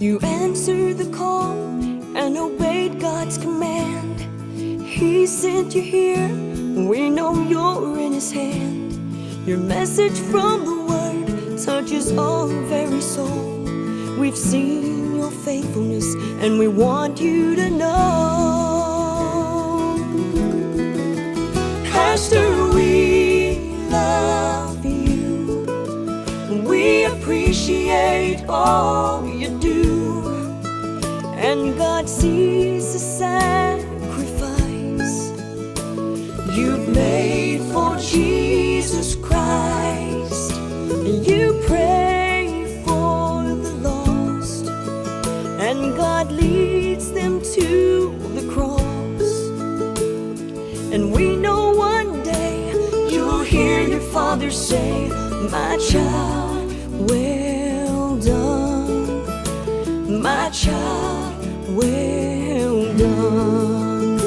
You answered the call and obeyed God's command. He sent you here, we know you're in His hand. Your message from the Word touches our very soul. We've seen your faithfulness and we want you to know. Pastor, we love you. We appreciate all you do. And God sees the sacrifice you've made for Jesus Christ. You pray for the lost, and God leads them to the cross. And we know one day you'll hear your Father say, "My child, well done. My child, well done."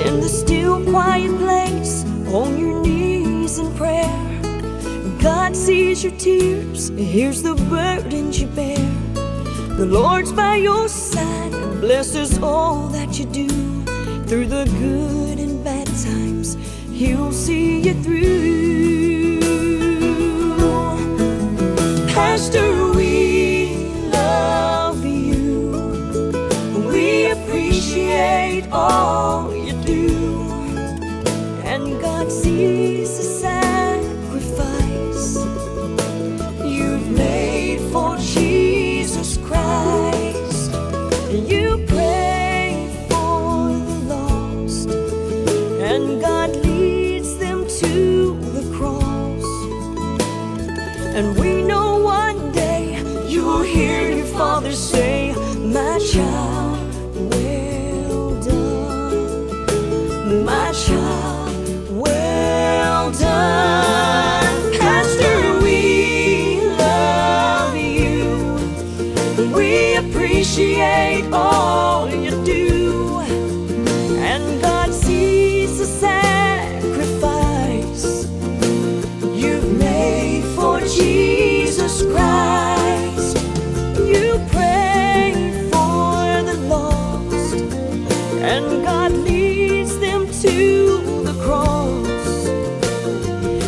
In the still quiet place, on your knees in prayer, God sees your tears, hears the burdens you bear. The Lord's by your side and blesses all that you do. Through the good and bad times, He'll see you through. Pastor, we love you. We appreciate all you do. And God sees the sacrifice you've made for Jesus Christ. You pray for the lost, and God leads them to the cross. And we know one day you'll hear your Father say, "My child, well done. My child, well done." Pastor, we love you. We appreciate all you do. And God sees the sacrifice you've made for Jesus Christ. You pray for the lost, and God leads them to the cross.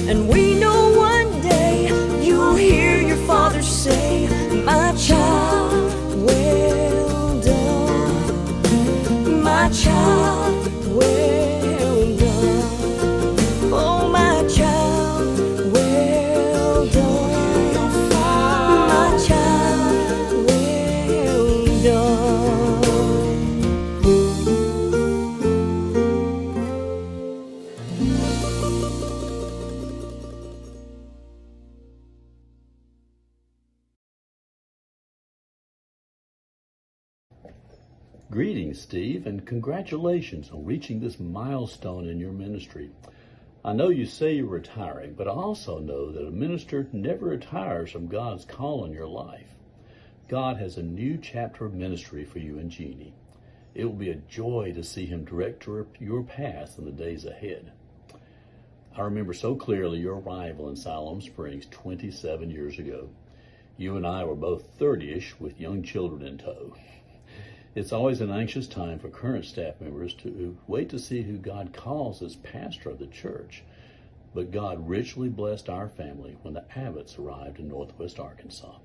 And we know one day you'll hear your Father say, "My child, well done. My child, well done. Oh, my child, well done. My child, well done." Greetings, Steve, and congratulations on reaching this milestone in your ministry. I know you say you're retiring, but I also know that a minister never retires from God's call on your life. God has a new chapter of ministry for you and Jeannie. It will be a joy to see Him direct your path in the days ahead. I remember so clearly your arrival in Siloam Springs 27 years ago. You and I were both 30-ish with young children in tow. It's always an anxious time for current staff members to wait to see who God calls as pastor of the church. But God richly blessed our family when the Abbotts arrived in Northwest Arkansas.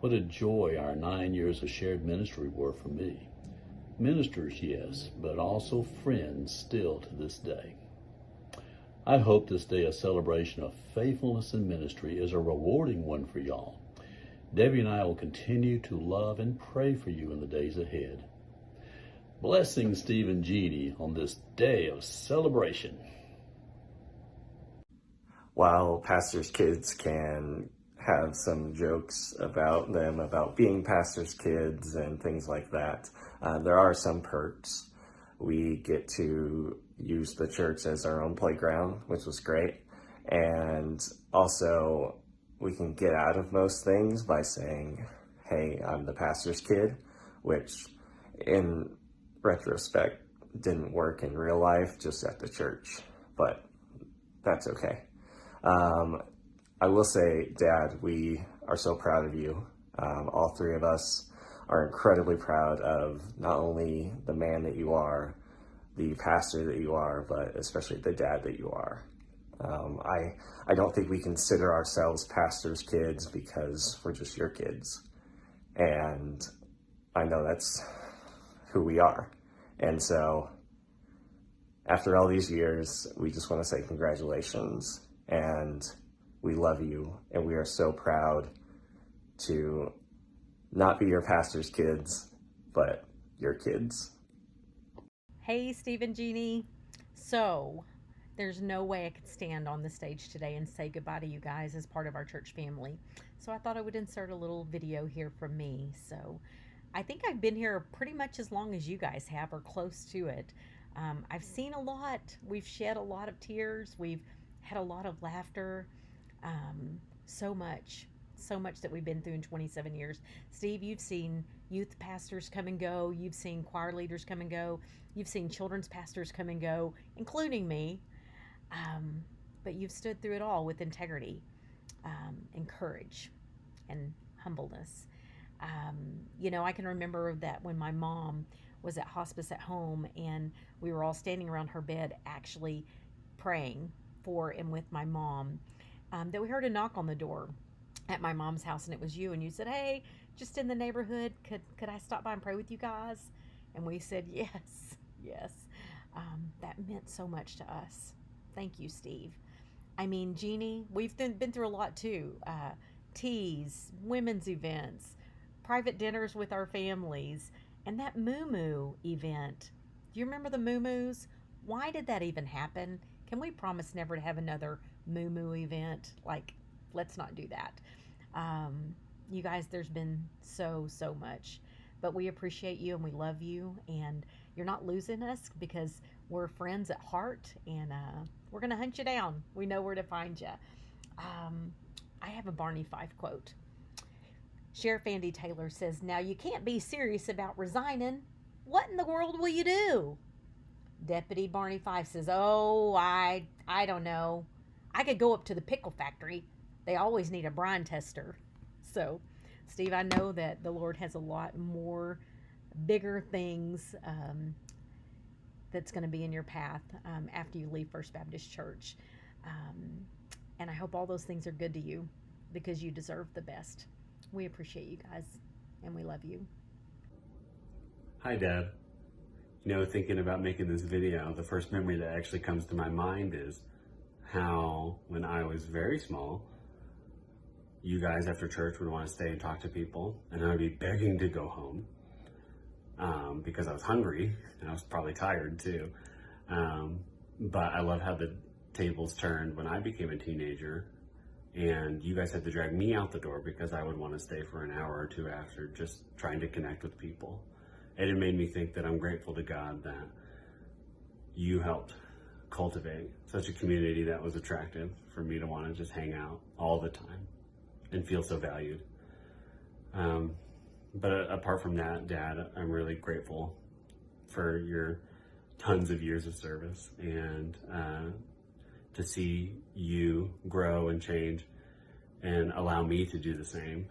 What a joy our 9 years of shared ministry were for me. Ministers, yes, but also friends still to this day. I hope this day of celebration of faithfulness in ministry is a rewarding one for y'all. Debbie and I will continue to love and pray for you in the days ahead. Blessings, Steve and Jeannie, on this day of celebration. While pastors' kids can have some jokes about them, about being pastors' kids and things like that, there are some perks. We get to use the church as our own playground, which was great. And also, we can get out of most things by saying, "Hey, I'm the pastor's kid." which in retrospect didn't work in real life, just at the church, but that's okay. I will say, Dad, we are so proud of you. All three of us are incredibly proud of not only the man that you are, the pastor that you are, but especially the dad that you are. I don't think we consider ourselves pastors' kids because we're just your kids. And I know that's who we are. And so after all these years, we just want to say congratulations, and we love you, and we are so proud to not be your pastor's kids, but your kids. Hey, Steve and Jeannie. So, there's no way I could stand on the stage today and say goodbye to you guys as part of our church family. So I thought I would insert a little video here from me. So I think I've been here pretty much as long as you guys have, or close to it. I've seen a lot. We've shed a lot of tears. We've had a lot of laughter. So much that we've been through in 27 years. Steve, you've seen youth pastors come and go. You've seen choir leaders come and go. You've seen children's pastors come and go, including me. But you've stood through it all with integrity, and courage and humbleness. I can remember that when my mom was at hospice at home and we were all standing around her bed actually praying for and with my mom, that we heard a knock on the door at my mom's house, and it was you, and you said, "Hey, just in the neighborhood, could I stop by and pray with you guys?" And we said, yes. That meant so much to us. Thank you, Steve. I mean, Jeannie, we've been through a lot too. Teas, women's events, private dinners with our families, and that moo event. Do you remember the moo-moos? Why did that even happen? Can we promise never to have another moo event? Let's not do that. You guys, there's been so much, but we appreciate you and we love you, and you're not losing us because we're friends at heart, and we're going to hunt you down. We know where to find you. I have a Barney Fife quote. Sheriff Andy Taylor says, "Now you can't be serious about resigning. What in the world will you do?" Deputy Barney Fife says, "Oh, I don't know. I could go up to the pickle factory. They always need a brine tester." So, Steve, I know that the Lord has a lot more bigger things that's going to be in your path after you leave First Baptist Church. And I hope all those things are good to you because you deserve the best. We appreciate you guys, and we love you. Hi, Dad. Thinking about making this video, the first memory that actually comes to my mind is how, when I was very small, you guys after church would want to stay and talk to people, and I would be begging to go home because I was hungry, and I was probably tired too. But I love how the tables turned when I became a teenager, and you guys had to drag me out the door because I would want to stay for an hour or two after, just trying to connect with people. And it made me think that I'm grateful to God that you helped cultivate such a community that was attractive for me to want to just hang out all the time and feel so valued. But apart from that, Dad, I'm really grateful for your tons of years of service, and to see you grow and change and allow me to do the same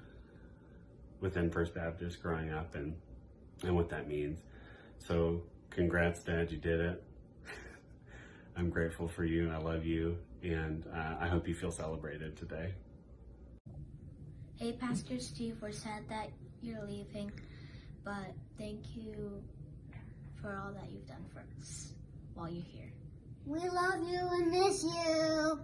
within First Baptist growing up and what that means. So congrats, Dad, you did it. I'm grateful for you, I love you, and I hope you feel celebrated today. Hey, Pastor Steve, we're sad that you're leaving, but thank you for all that you've done for us while you're here. We love you and miss you.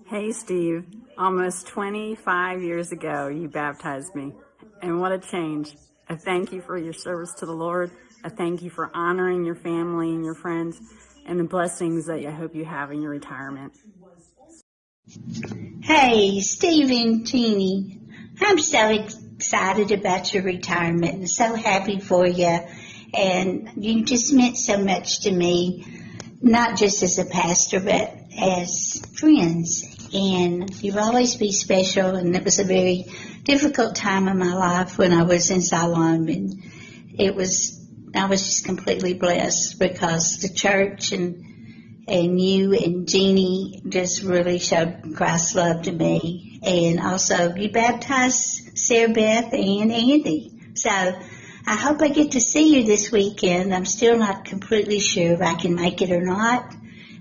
Hey, Steve. Almost 25 years ago, you baptized me. And what a change. I thank you for your service to the Lord. I thank you for honoring your family and your friends and the blessings that I hope you have in your retirement. Hey, Steve and Jeannie. I'm so excited about your retirement and so happy for you. And you just meant so much to me, not just as a pastor, but as friends. and you've always been special. And it was a very difficult time in my life when I was in Siloam, and I was just completely blessed because the church and you and Jeannie just really showed Christ's love to me. And also you baptized Sarah Beth and Andy. So I hope I get to see you this weekend. I'm still not completely sure if I can make it or not,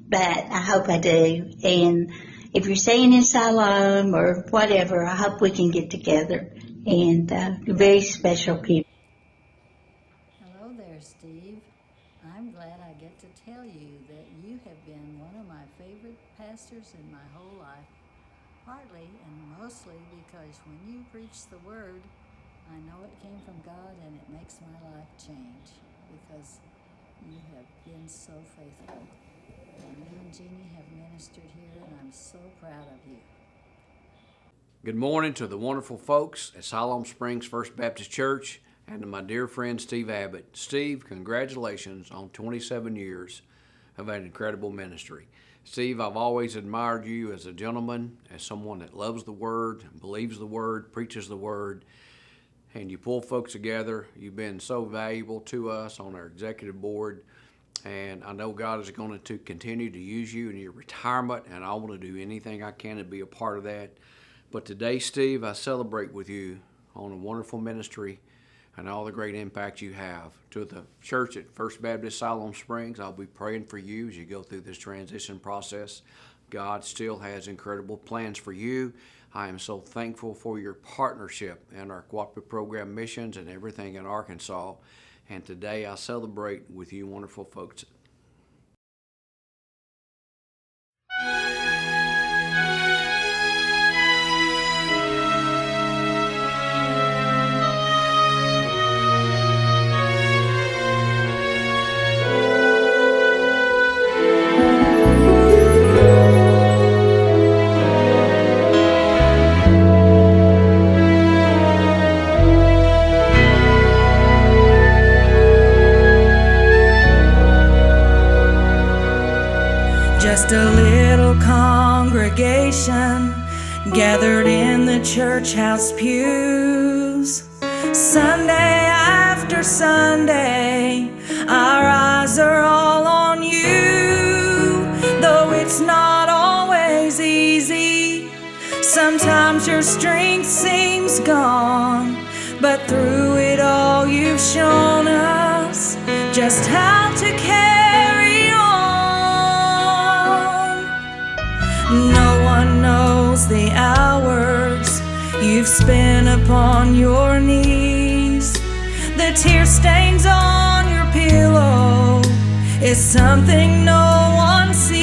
but I hope I do. And if you're staying in Siloam or whatever, I hope we can get together. And you're very special people. Hello there, Steve. I'm glad I get to tell you that you have been one of my favorite pastors in my whole life. Partly and mostly because when you preach the word, I know it came from God and it makes my life change because you have been so faithful. And you and Jeannie have ministered here and I'm so proud of you. Good morning to the wonderful folks at Siloam Springs First Baptist Church and to my dear friend Steve Abbott. Steve, congratulations on 27 years of an incredible ministry. Steve, I've always admired you as a gentleman, as someone that loves the Word, believes the Word, preaches the Word, and you pull folks together. You've been so valuable to us on our executive board, and I know God is going to continue to use you in your retirement, and I want to do anything I can to be a part of that. But today, Steve, I celebrate with you on a wonderful ministry and all the great impact you have. To the church at First Baptist Siloam Springs, I'll be praying for you as you go through this transition process. God still has incredible plans for you. I am so thankful for your partnership in our cooperative program missions and everything in Arkansas. And today I celebrate with you wonderful folks. Just a little congregation gathered in the church house pews. Sunday after Sunday, our eyes are all on you. Though it's not always easy, sometimes your strength seems gone, but through it all you've shown us just how to carry on. No one knows the hours you've spent upon your knees. The tear stains on your pillow is something no one sees.